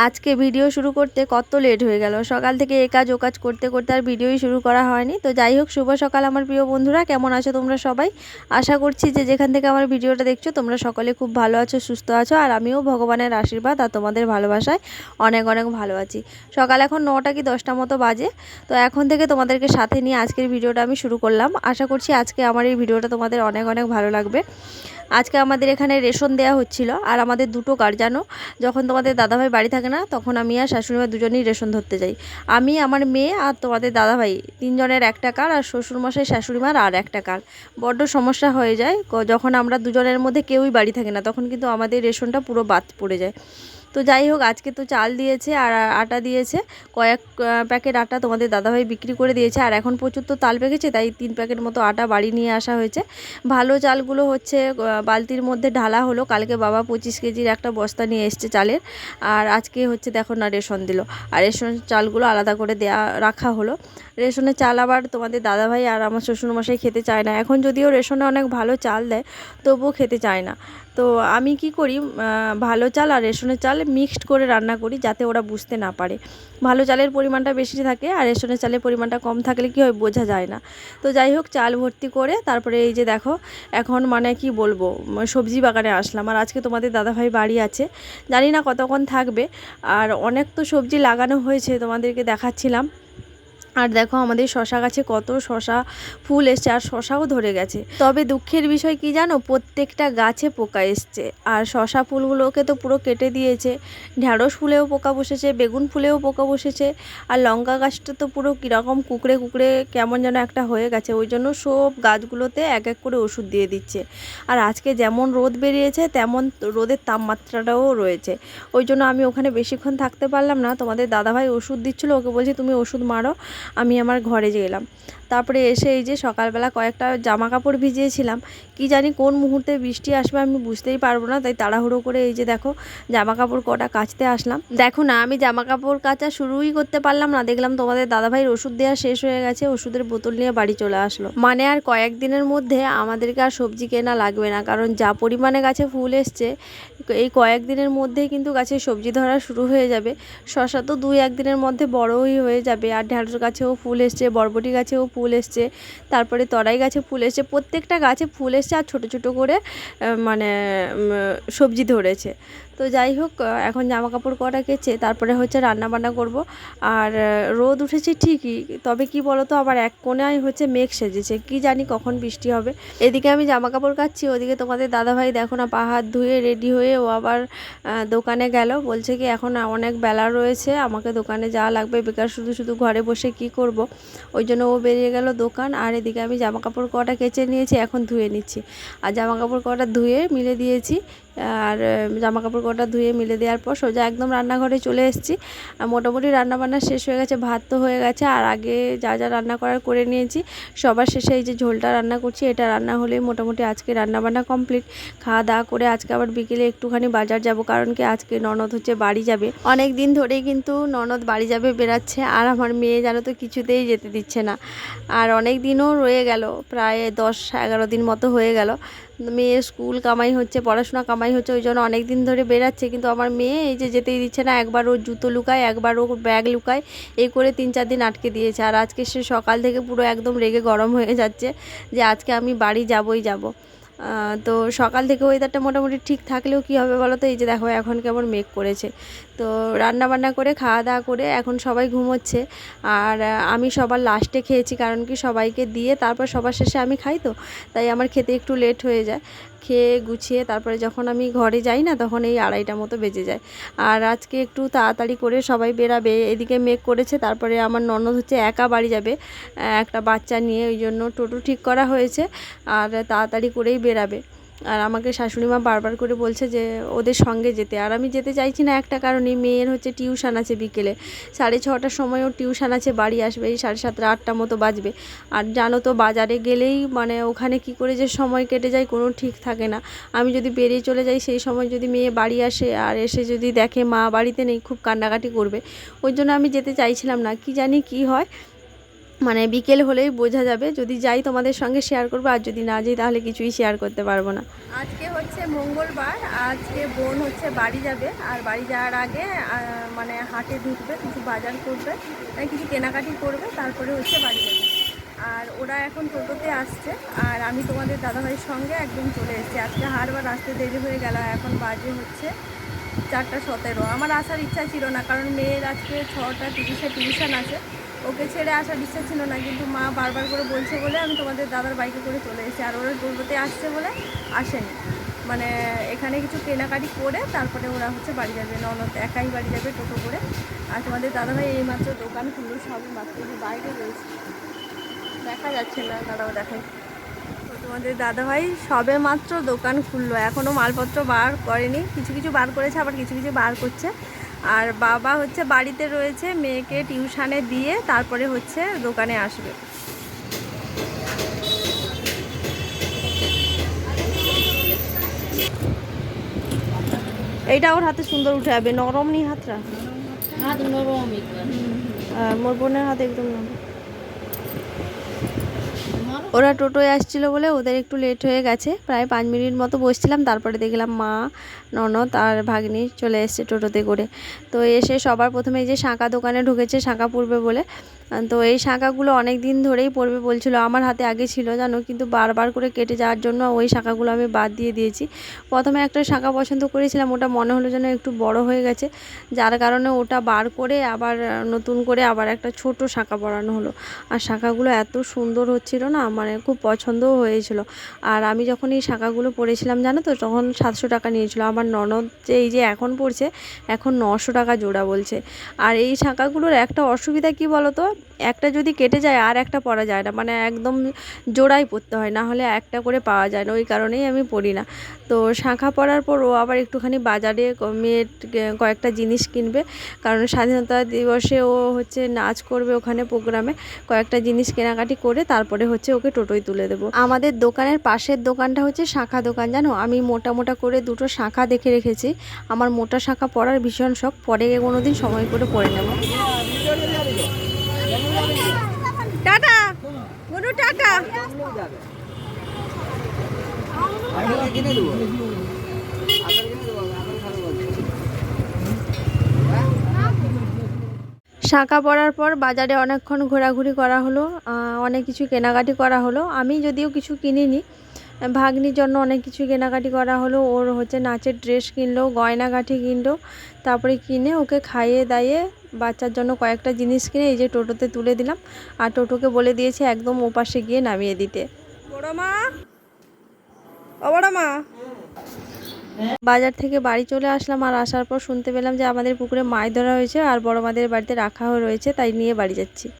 আজকে ভিডিও শুরু করতে কত লেট হয়ে গেল। সকাল থেকে এ কাজ ও কাজ করতে করতে আর ভিডিওই শুরু করা হয়নি। তো যাই হোক, শুভ সকাল আমার প্রিয় বন্ধুরা, কেমন আছো তোমরা সবাই? আশা করছি যে যেখান থেকে আমার ভিডিওটা দেখছো তোমরা সকলে খুব ভালো আছো, সুস্থ আছো। আর আমিও ভগবানের আশীর্বাদ আর তোমাদের ভালোবাসায় অনেক অনেক ভালো আছি। সকাল এখন 9টা কি 10টা মতো বাজে। তো এখন থেকে তোমাদেরকে সাথে নিয়ে আজকের ভিডিওটা আমি শুরু করলাম। আশা করছি আজকে আমার এই ভিডিওটা তোমাদের অনেক অনেক ভালো লাগবে। আজকে আমাদের এখানে রেশন দেওয়া হচ্ছিল, আর আমাদের দুটো কার্ড জানো, যখন তোমাদের দাদাভাই বাড়ি থাকে না তখন আমি আর শাশুড়িমা দুজনেই রেশন ধরতে যাই। আমি, আমার মেয়ে আর তোমাদের দাদাভাই, তিনজনের একটা কার্ড, আর শ্বশুরমশাই শাশুড়িমার আর একটা কার্ড। বড্ড সমস্যা হয়ে যায় যখন আমরা দুজনের মধ্যে কেউই বাড়ি থাকে না, তখন কিন্তু আমাদের রেশনটা পুরো বাদ পড়ে যায়। তো যাই হোক, আজকে তো চাল দিয়েছে আর আটা দিয়েছে, কয়েক প্যাকেট আটা তোমাদের দাদাভাই বিক্রি করে দিয়েছে। আর এখন প্রচুর তো তাল পেকেছে, তাই 3 প্যাকেট মতো আটা বাড়ি নিয়ে আসা হয়েছে। ভালো চালগুলো হচ্ছে বালতির মধ্যে ঢালা হলো। কালকে বাবা 25 কেজির একটা বস্তা নিয়ে এসছে চালের, আর আজকে হচ্ছে দেখো না রেশন দিল, আর রেশন চালগুলো আলাদা করে রাখা হলো। রেশনের চাল আবার তোমাদের দাদাভাই আর আমার শ্বশুরমশাই খেতে চায় না। এখন যদিও রেশনে অনেক ভালো চাল দেয়, তবুও খেতে চায় না। তো আমি কি করি, ভালো চাল আর রেশনের চাল মিক্সড করে রান্না করি, যাতে ওরা বুঝতে না পারে। ভালো চালের পরিমাণটা বেশি থাকে আর রেশনের চালের পরিমাণটা কম থাকলে কি হয় বোঝা যায় না। তো যাই হোক, চাল ভর্তি করে তারপরে এই যে দেখো, এখন মানে কি বলবো, সবজি বাগানে আসলাম। আর আজকে তোমাদের দাদাভাই বাড়ি আছে, জানি না কতক্ষণ থাকবে। আর অনেক তো সবজি লাগানো হয়েছে, তোমাদেরকে দেখাচ্ছিলাম। আর দেখো আমাদের শশা গাছে কত শশা ফুল এসছে, আর শশাও ধরে গেছে। তবে দুঃখের বিষয় কি জানো, প্রত্যেকটা গাছে পোকা এসছে। আর শশা ফুলগুলোকে তো পুরো কেটে দিয়েছে, ঢ্যাঁড়স ফুলেও পোকা বসেছে, বেগুন ফুলেও পোকা বসেছে। আর লঙ্কা গাছটা তো পুরো কীরকম কুকড়ে কুকড়ে কেমন যেন একটা হয়ে গেছে। ওই জন্য সব গাছগুলোতে এক এক করে ওষুধ দিয়ে দিচ্ছে। আর আজকে যেমন রোদ বেরিয়েছে তেমন রোদের তাপমাত্রাটাও রয়েছে। ওই জন্য আমি ওখানে বেশিক্ষণ থাকতে পারলাম না। তোমাদের দাদাভাই ওষুধ দিচ্ছিলো, ওকে বলছি তুমি ওষুধ মারো, আমি আমার ঘরে গেলাম। তারপরে এসে এই যে সকালবেলা কয়েকটা জামা কাপড় ভিজিয়েছিলাম, কি জানি কোন মুহূর্তে বৃষ্টি আসবে আমি বুঝতেই পারবো না, তাই তাড়াহুড়ো করে এই যে দেখো জামা কাপড় কটা কাচতে আসলাম। দেখো না, আমি জামা কাপড় কাচা শুরুই করতে পারলাম না, দেখলাম তোমাদের দাদাভাইয়ের ওষুধ দেওয়া শেষ হয়ে গেছে। ওষুধের বোতল নিয়ে বাড়ি চলে আসলো। মানে আর কয়েকদিনের মধ্যে আমাদেরকে আর সবজি কেনা লাগবে না, কারণ যা পরিমাণে গাছে ফুল এসছে, এই কয়েকদিনের মধ্যেই কিন্তু গাছে সবজি ধরা শুরু হয়ে যাবে। শশা তো 2-1 দিনের মধ্যে বড়ই হয়ে যাবে। আর ঢ্যাঁড়স গাছেও ফুল এসছে, বরবটি গাছেও ফুল এসছে, তারপরে তরাই গাছে ফুল এসছে, প্রত্যেকটা গাছে ফুল এসছে। আর ছোটো ছোটো করে মানে সবজি ধরেছে। তো যাই হোক, এখন জামা কাপড় কটা কেচে তারপরে হচ্ছে রান্না বান্না করব। আর রোদ উঠেছে ঠিকই, তবে কি বলো তো, আবার এক কোণায় হচ্ছে মেঘ সেজেছে, কি জানি কখন বৃষ্টি হবে। এদিকে আমি জামা কাপড় কাচ্ছি, ওদিকে তোমাদের দাদাভাই দেখো না পা হাত ধুয়ে রেডি হয়ে ও আবার দোকানে গেল। বলছে কি এখন অনেক বেলা রয়েছে, আমাকে দোকানে যাওয়া লাগবে, বেকার শুধু শুধু ঘরে বসে কি করব। ওই জন্য ও বেরিয়ে গেল দোকান। আর এদিকে আমি জামা কাপড় কটা কেচে নিয়েছি, এখন ধুয়ে নিচ্ছি। আর জামা কাপড় কটা ধুয়ে মিলে দিয়েছি। আর জামা কাপড় কটা ধুয়ে মিলে দেওয়ার পর সোজা একদম রান্নাঘরে চলে এসেছি। মোটামুটি রান্নাবান্না শেষ হয়ে গেছে, ভাত তো হয়ে গেছে, আর আগে যা যা রান্না করার করে নিয়েছি। সবার শেষে এই যে ঝোলটা রান্না করছি, এটা রান্না হলেই মোটামুটি আজকে রান্নাবান্না কমপ্লিট। খাওয়া দাওয়া করে আজকে আবার বিকেলে একটুখানি বাজার যাব, কারণ কি আজকে ননদ হচ্ছে বাড়ি যাবে। অনেক দিন ধরেই কিন্তু ননদ বাড়ি যাবে বেরাচ্ছে, আর আমার মেয়ে জানো তো কিছুতেই যেতে দিচ্ছে না। আর অনেক দিনও রয়ে গেল, প্রায় 10-11 দিন মতো হয়ে গেল। মেয়ের স্কুল কামাই হচ্ছে, পড়াশোনা কামাই হচ্ছে, ওই জন্য অনেক দিন ধরে বেরাচ্ছে। কিন্তু আমার মেয়ে এই যে যেতেই দিচ্ছে না, একবার ওর জুতো লুকায়, একবার ও ব্যাগ লুকায়, এই করে 3-4 দিন আটকে দিয়েছে। আর আজকে সে সকাল থেকে পুরো একদম রেগে গরম হয়ে যাচ্ছে যে আজকে আমি বাড়ি যাবই যাব। তো সকাল থেকে ওয়েদারটা মোটামুটি ঠিক থাকলেও কী হবে বলো তো, এই যে দেখো এখন কেমন মেঘ করেছে। তো রান্না বান্না করে খাওয়া দাওয়া করে এখন সবাই ঘুমোচ্ছে। আর আমি সবার লাস্টে খেয়েছি, কারণ কি সবাইকে দিয়ে তারপর সবার শেষে আমি খাই, তো তাই আমার খেতে একটু লেট হয়ে যায়। খেয়ে গুছিয়ে তারপরে যখন আমি ঘরে যাই না, তখন এই 2:30 মতো বেজে যায়। আর আজকে একটু তাড়াতাড়ি করে সবাই বেরাবে, এদিকে মেঘ করেছে। তারপরে আমার ননদ হচ্ছে একা বাড়ি যাবে একটা বাচ্চা নিয়ে, ওই জন্য টোটো ঠিক করা হয়েছে। আর তাড়াতাড়ি করেই বেরাবে। আর আমাকে শাশুড়িমা বারবার করে বলছে যে ওদের সঙ্গে যেতে, আর আমি যেতে চাইছি না একটা কারণে, মেয়ের হচ্ছে টিউশন আছে বিকেলে 6:30টার সময়, ওর টিউশন আছে, বাড়ি আসবে এই 7:30-8টা মতো বাজবে। আর জানো তো বাজারে গেলেই মানে ওখানে কি করে যে সময় কেটে যায় কোনো ঠিক থাকে না। আমি যদি বেরিয়ে চলে যাই, সেই সময় যদি মেয়ে বাড়ি আসে আর এসে যদি দেখে মা বাড়িতে নেই, খুব কান্নাকাটি করবে। ওই জন্য আমি যেতে চাইছিলাম না, কি জানি কি হয়। মানে বিকেল হলেই বোঝা যাবে, যদি যাই তোমাদের সঙ্গে শেয়ার করবো, আর যদি না যাই তাহলে কিছুই শেয়ার করতে পারবো না। আজকে হচ্ছে মঙ্গলবার, আজকে বোন হচ্ছে বাড়ি যাবে, আর বাড়ি যাওয়ার আগে মানে হাটে ঢুকবে, কিছু বাজার করবে, কিছু কেনাকাটি করবে, তারপরে হচ্ছে বাড়ি যাবে। আর ওরা এখন টোটোতে আসছে, আর আমি তোমাদের দাদাভাইয়ের সঙ্গে একদম চলে এসেছি। আজকে হারবার আসতে দেরি হয়ে গেল, এখন বাজে হচ্ছে 4:17। আমার আসার ইচ্ছা ছিল না, কারণ মেয়ের আজকে 6:30-এ টিউশন আছে, ওকে ছেড়ে আসার ইচ্ছা ছিল না, কিন্তু মা বারবার করে বলছে বলে আমি তোমাদের দাদার বাইকে করে চলে এসেছি। আর ওরা টোটোতে আসছে বলে আসেনি, মানে এখানে কিছু কেনাকাটি করে তারপরে ওরা হচ্ছে বাড়ি যাবে। ননদ একাই বাড়ি যাবে টোটো করে। আর তোমাদের দাদাভাই এইমাত্র দোকান খুললো, সবই মাত্র বাইরে রয়েছে, দেখা যাচ্ছে না, দাদাও দেখাই। তো তোমাদের দাদাভাই সবে মাত্র দোকান খুললো, এখনও মালপত্র বার করেনি, কিছু কিছু বার করেছে, আবার কিছু কিছু বার করছে। আর বাবা হচ্ছে বাড়িতে রয়েছে, মেয়েকে টিউশনে দিয়ে তারপরে হচ্ছে দোকানে আসবে। এইটা ওর হাতে সুন্দর উঠে যাবে, নরম নি হাতটা, হাত নরম আর মোর বোনের হাতে একদম নরম। ওরা টোটোয় আসছিল বলে ওদের একটু লেট হয়ে গেছে, প্রায় 5 মিনিট মতো বসছিলাম, তারপরে দেখলাম মা, ননদ আর ভাগ্নি চলে এসছে টোটোতে করে। তো এসে সবার প্রথমে এই যে শাঁখা দোকানে ঢুকেছে, শাঁখা পরবে বলে। তো এই শাঁখাগুলো অনেক দিন ধরেই পরবে বলছিল, আমার হাতে আগে ছিল জানো, কিন্তু বারবার করে কেটে যাওয়ার জন্য ওই শাঁখাগুলো আমি বাদ দিয়ে দিয়েছি। প্রথমে একটা শাঁখা পছন্দ করেছিলাম, ওটা মনে হলো যেন একটু বড় হয়ে গেছে, যার কারণে ওটা বার করে আবার নতুন করে আবার একটা ছোট শাঁখা পরানো হলো। আর শাঁখাগুলো এত সুন্দর হচ্ছিল না, মানে খুব পছন্দও হয়েছিল। আর আমি যখন এই শাঁখাগুলো পরেছিলাম জানো তো, তখন 700 টাকা নিয়েছিল। আমার ননদ যে এই যে এখন পড়ছে, এখন 900 টাকা জোড়া বলছে। আর এই শাঁখাগুলোর একটা অসুবিধা কি বলো তো, একটা যদি কেটে যায় আর একটা পরা যায় না, মানে একদম জোড়াই পরতে হয়, না হলে একটা করে পাওয়া যায় না, ওই কারণেই আমি পরি না। তো শাঁখা পরার পর ও আবার একটুখানি বাজারে মেয়ের কয়েকটা জিনিস কিনবে, কারণ স্বাধীনতা দিবসে ও হচ্ছে নাচ করবে ওখানে প্রোগ্রামে। কয়েকটা জিনিস কেনাকাটি করে তারপরে হচ্ছে ওকে টোটোয় তুলে দেবো। আমাদের দোকানের পাশের দোকানটা হচ্ছে শাঁখা দোকান জানো, আমি মোটা মোটা করে 2টো শাঁখা দেখে রেখেছি। আমার মোটা শাঁখা পরার ভীষণ শখ, পরে কোনো দিন সময় করে পরে নেব। টাটা গুরু, টাটা। শাঁখা পরার পর বাজারে অনেকক্ষণ ঘোরাঘুরি করা হলো, অনেক কিছু কেনাকাটি করা হলো। আমি যদিও কিছু কিনিনি, ভাগ্নির জন্য অনেক কিছু কেনাকাটি করা হলো। ওর হচ্ছে নাচের ড্রেস কিনলো, গয়নাগাঠি কিনলো, তারপরে কিনে ওকে খাইয়ে দাইয়ে বাচ্চার জন্য কয়েকটা জিনিস কিনে এই যে টোটোতে তুলে দিলাম। আর টোটোকে বলে দিয়েছে একদম ওপাশে গিয়ে নামিয়ে দিতে। বড় মা, ও বড় মা। বাজার থেকে বাড়ি চলে আসলাম, আর আসার পর শুনতে পেলাম যে আমাদের পুকুরে মাছ ধরা হয়েছে, আর বড় মাদের বাড়িতে রাখাও রয়েছে, তাই নিয়ে বাড়ি যাচ্ছি।